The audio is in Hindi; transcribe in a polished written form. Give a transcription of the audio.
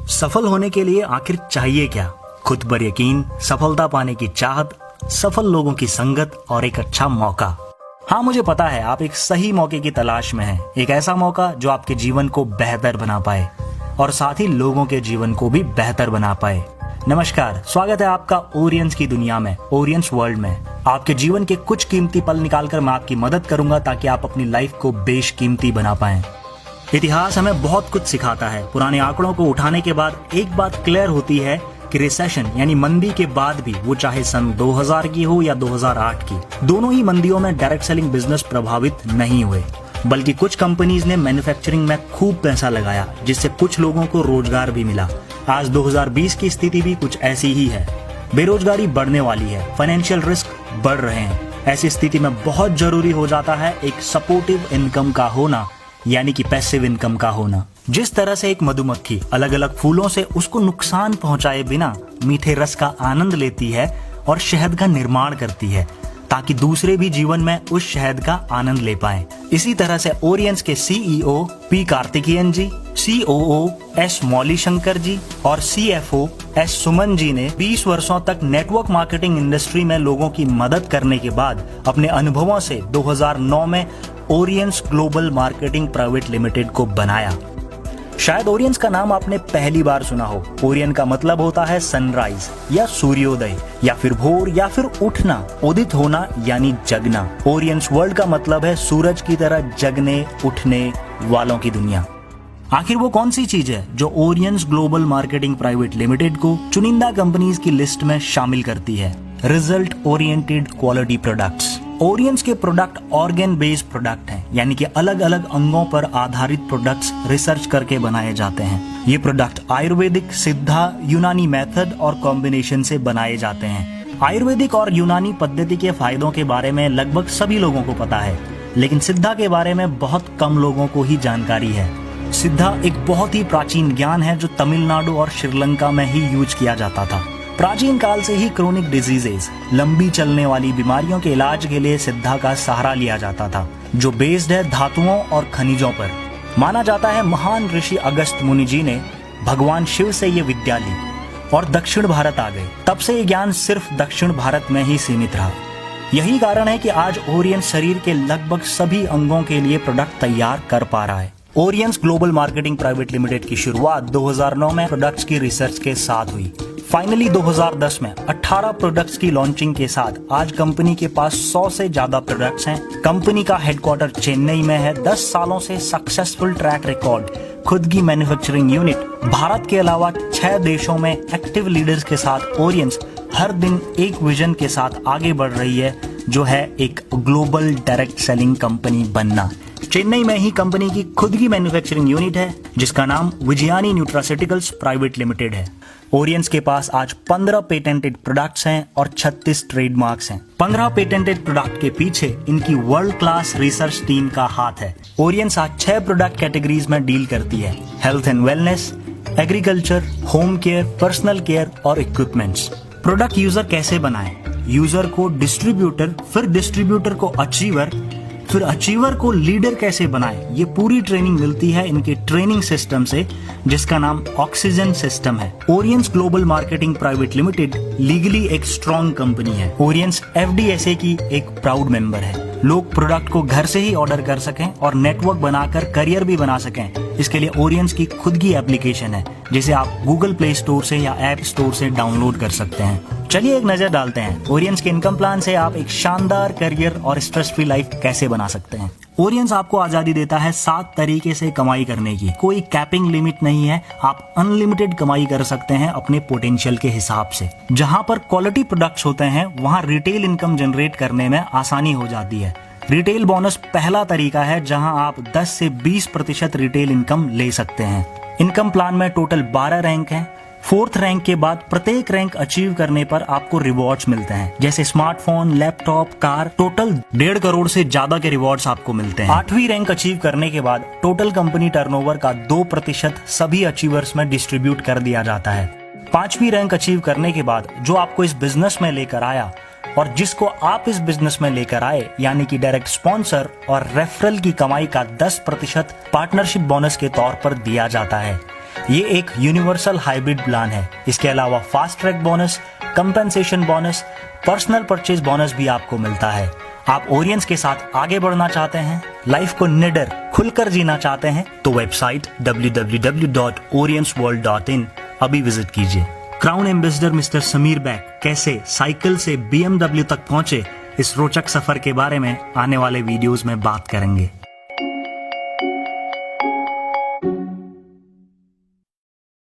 सफल होने के लिए आखिर चाहिए क्या? खुद पर यकीन, सफलता पाने की चाहत, सफल लोगों की संगत और एक अच्छा मौका। हाँ, मुझे पता है आप एक सही मौके की तलाश में हैं। एक ऐसा मौका जो आपके जीवन को बेहतर बना पाए और साथ ही लोगों के जीवन को भी बेहतर बना पाए। नमस्कार, स्वागत है आपका ओरियंस की दुनिया में, ओरियंस वर्ल्ड में। आपके जीवन के कुछ कीमती पल निकालकर मैं आपकी मदद करूंगा ताकि आप अपनी लाइफ को बेशकीमती बना पाएं। इतिहास हमें बहुत कुछ सिखाता है। पुराने आंकड़ों को उठाने के बाद एक बात क्लियर होती है कि रिसेशन यानी मंदी के बाद भी, वो चाहे सन 2000 की हो या 2008 की, दोनों ही मंदियों में डायरेक्ट सेलिंग बिजनेस प्रभावित नहीं हुए, बल्कि कुछ कंपनीज ने मैन्युफैक्चरिंग में खूब पैसा लगाया, जिससे कुछ लोगों को रोजगार भी मिला। आज 2020 की स्थिति भी कुछ ऐसी ही है। बेरोजगारी बढ़ने वाली है, फाइनेंशियल रिस्क बढ़ रहे हैं। ऐसी स्थिति में बहुत जरूरी हो जाता है एक सपोर्टिव इनकम का होना, यानी कि पैसिव इनकम का होना। जिस तरह से एक मधुमक्खी अलग अलग फूलों से उसको नुकसान पहुंचाए बिना मीठे रस का आनंद लेती है और शहद का निर्माण करती है, ताकि दूसरे भी जीवन में उस शहद का आनंद ले पाएं। इसी तरह से ओरियंस के सीईओ पी कार्तिकेयन जी, सीओओ एस मौली शंकर जी और सीएफओ एस सुमन जी ने 20 वर्षों तक नेटवर्क मार्केटिंग इंडस्ट्री में लोगों की मदद करने के बाद अपने अनुभवों से 2009 में ओरियंस ग्लोबल मार्केटिंग प्राइवेट लिमिटेड को बनाया। शायद ओरियंस का नाम आपने पहली बार सुना हो। ओरियन का मतलब होता है सनराइज या सूर्योदय, या फिर भोर, या फिर उठना, उदित होना यानी जगना। ओरियंस वर्ल्ड का मतलब है सूरज की तरह जगने उठने वालों की दुनिया। आखिर वो कौन सी चीज है जो Oriens global marketing private limited को चुनिंदा कंपनीज की लिस्ट में शामिल करती है? Result oriented quality products. Oriens के प्रोडक्ट ऑर्गन बेस्ड प्रोडक्ट हैं, यानी कि अलग अलग अंगों पर आधारित प्रोडक्ट्स रिसर्च करके बनाए जाते हैं। ये प्रोडक्ट आयुर्वेदिक, सिद्धा, यूनानी मेथड और कॉम्बिनेशन से बनाए जाते हैं। आयुर्वेदिक और यूनानी पद्धति के फायदों के बारे में लगभग सभी लोगों को पता है, लेकिन सिद्धा के बारे में बहुत कम लोगों को ही जानकारी है। सिद्धा एक बहुत ही प्राचीन ज्ञान है जो तमिलनाडु और श्रीलंका में ही यूज किया जाता था। प्राचीन काल से ही क्रोनिक डिजीजेस, लंबी चलने वाली बीमारियों के इलाज के लिए सिद्धा का सहारा लिया जाता था, जो बेस्ड है धातुओं और खनिजों पर। माना जाता है महान ऋषि अगस्त मुनि जी ने भगवान शिव से ये विद्या ली और दक्षिण भारत आ गए। तब से ये ज्ञान सिर्फ दक्षिण भारत में ही सीमित रहा। यही कारण है कि आज ओरियंस शरीर के लगभग सभी अंगों के लिए प्रोडक्ट तैयार कर पा रहा है। Oriens global marketing private limited की शुरुआत 2009 में प्रोडक्ट्स की रिसर्च के साथ हुई। फाइनली 2010 में 18 प्रोडक्ट्स की लॉन्चिंग के साथ आज कंपनी के पास 100 से ज्यादा प्रोडक्ट्स हैं। कंपनी का हेडक्वार्टर चेन्नई में है। 10 सालों से सक्सेसफुल ट्रैक रिकॉर्ड, खुद की मैन्युफैक्चरिंग यूनिट, भारत के अलावा 6 देशों में एक्टिव लीडर्स के साथ ओरियंस हर दिन एक विजन के साथ आगे बढ़ रही है, जो है एक ग्लोबल डायरेक्ट सेलिंग कंपनी बनना। चेन्नई में ही कंपनी की खुद की मैन्युफैक्चरिंग यूनिट है, जिसका नाम विजयानी न्यूट्रास्यूटिकल्स प्राइवेट लिमिटेड है। ओरियंस के पास आज 15 पेटेंटेड प्रोडक्ट्स हैं और 36 ट्रेडमार्क्स हैं। 15 पेटेंटेड प्रोडक्ट के पीछे इनकी वर्ल्ड क्लास रिसर्च टीम का हाथ है। ओरियंस आज 6 प्रोडक्ट कैटेगरीज में डील करती है: health and wellness, agriculture, home care, personal care और इक्विपमेंट्स। प्रोडक्ट यूजर कैसे बनाए? यूजर को डिस्ट्रीब्यूटर, फिर डिस्ट्रीब्यूटर को अचीवर, फिर अचीवर को लीडर कैसे बनाए, ये पूरी ट्रेनिंग मिलती है इनके ट्रेनिंग सिस्टम से, जिसका नाम ऑक्सीजन सिस्टम है। Oriens global marketing private limited legally एक स्ट्रॉन्ग कंपनी है। ओरियंस एफडीएसए की एक प्राउड मेंबर है। लोग प्रोडक्ट को घर से ही ऑर्डर कर सकें और नेटवर्क बनाकर करियर भी बना सकें, इसके लिए ओरियंस की खुद की एप्लीकेशन है, जिसे आप गूगल प्ले स्टोर से या ऐप स्टोर से डाउनलोड कर सकते हैं। चलिए एक नजर डालते हैं ओरियंस के इनकम प्लान से आप एक शानदार करियर और स्ट्रेस फ्री लाइफ कैसे बना सकते हैं। ओरियंस आपको आजादी देता है 7 तरीके से कमाई करने की। कोई कैपिंग लिमिट नहीं है, आप अनलिमिटेड कमाई कर सकते हैं अपने पोटेंशियल के हिसाब से। जहां पर क्वालिटी प्रोडक्ट्स होते हैं, वहां रिटेल इनकम जनरेट करने में आसानी हो जाती है। रिटेल बोनस पहला तरीका है जहां आप 10 से 20% रिटेल इनकम ले सकते हैं। इनकम प्लान में टोटल 12 रैंक हैं। 4th रैंक के बाद प्रत्येक रैंक अचीव करने पर आपको रिवॉर्ड्स मिलते हैं, जैसे smartphone, laptop, car. Total 1.5 crore से ज्यादा के रिवॉर्ड्स आपको मिलते हैं। 8वीं रैंक अचीव करने के बाद टोटल कंपनी टर्नओवर का 2% सभी अचीवर्स में डिस्ट्रीब्यूट कर दिया जाता है। 5वीं रैंक अचीव करने के बाद जो आपको इस बिजनेस में लेकर आया और जिसको आप इस बिजनेस में लेकर आए, यानी कि डायरेक्ट स्पॉन्सर और रेफरल की कमाई का 10% पार्टनरशिप बोनस के तौर पर दिया जाता है। ये एक यूनिवर्सल हाइब्रिड प्लान है। इसके अलावा fast track bonus, compensation bonus, personal purchase bonus भी आपको मिलता है। आप ओरियंस के साथ आगे बढ़ना चाहते हैं, लाइफ को निडर खुलकर जीना चाहते हैं, तो वेबसाइट www.oriensworld.in अभी विजिट कीजिए। Crown ambassador mister Sameer back कैसे साइकिल से BMW तक पहुंचे, इस रोचक सफर के बारे में आने वाले वीडियोस में बात करेंगे।